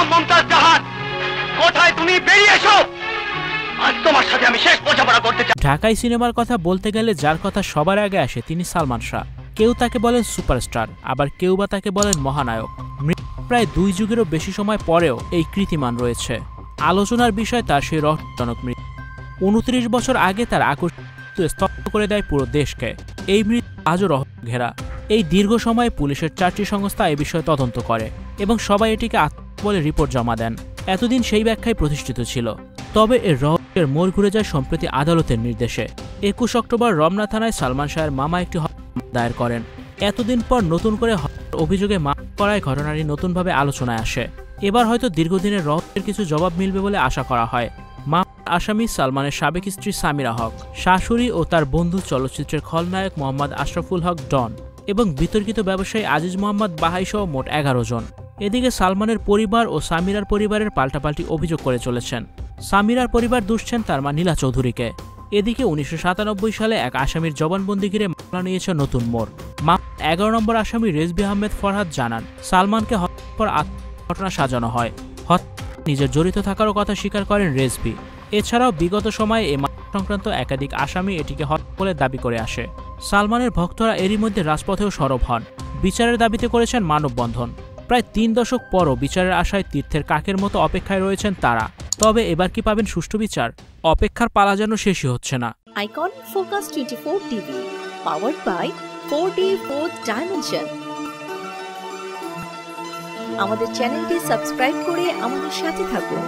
বেগম মমতাজ জাহান, কোথায় তুমি? বেরিয়ে এসো, আজ তোমার সাথে আমি শেষ বোঝাপড়া করতে চাই। ঢাকাই সিনেমার কথা বলতে গেলে যার কথা সবার আগে আসে তিনি সালমান শাহ। কেউ তাকে বলেন সুপারস্টার, আবার কেউ বা তাকে বলেন মহানায়ক। প্রায় 2 যুগেরও বেশি সময় পরেও এই কীর্তিমান রয়েছে। আলোচনার বিষয় তার সেই রহস্যজনক মৃত্যু। 29 বছর আগে তার আকর্ষণ স্তব্ধ করে দেয় পুরো দেশকে। এই মৃত্যু আজও রহস্য ঘেরা। এই দীর্ঘ সময়ে পুলিশের 4টি সংস্থা এ বিষয়ে তদন্ত করে এবং সবাই এটিকে আত্মহত্যা বলে রিপোর্ট জমা দেন। এতদিন সেই ব্যাখ্যায় প্রতিষ্ঠিত ছিল। তবে এর রহস্যের মোড় ঘুরে যায় সম্প্রতি আদালতের নির্দেশে। 21 অক্টোবর রমনা থানায় সালমান শাহের মামা একটি হত্যা দায়ের করেন। এতদিন পর নতুন করে অভিযোগে মামলা করায় ঘটনাটি নতুনভাবে আলোচনায় আসে। এবার হয়তো দীর্ঘদিনের রহস্যের কিছু জবাব মিলবে বলে আশা করা হয়। আসামি সালমানের সাবেক স্ত্রী সামিরা হক, শাশুড়ি ও তার বন্ধু চলচ্চিত্রের খলনায়ক মোহাম্মদ আশরাফুল হক ডন এবং বিতর্কিত ব্যবসায়ী আজিজ মোহাম্মদ বাহাই সহ মোট 11 জন। এদিকে সালমানের পরিবার ও সামিরার পরিবারের পাল্টাপাল্টি অভিযোগ করে চলেছেন। সামিরার পরিবার দুষছেন তার মা নীলা চৌধুরীকে। এদিকে 1997 সালে এক আসামির জবানবন্দি ঘিরে মামলা নিয়েছে নতুন মোড়। 11 নম্বর আসামি রেজবি আহমেদ ফরহাদ জানান, সালমানকে হত্যার পর ঘটনা সাজানো হয়। নিজের জড়িত থাকারও কথা স্বীকার করেন রেজবি। এছাড়াও বিগত সময়ে এ মামলা সংক্রান্ত একাধিক আসামি এটিকে হত্যা বলে দাবি করে আসে। সালমানের ভক্তরা এরই মধ্যে রাজপথেও সরব হন। বিচারের দাবিতে করেছেন মানববন্ধন। প্রায় 3 দশক পরও বিচারের আশায় তীর্থের কাকের মতো অপেক্ষায় রয়েছেন তারা। তবে এবার কি পাবেন সুষ্ঠু বিচার? অপেক্ষার পালা যেন শেষই হচ্ছে না। Icon focus 24 TV, powered by 4D Fourth Dimension। আমাদের চ্যানেলটি সাবস্ক্রাইব করে আমাদের সাথে থাকুন।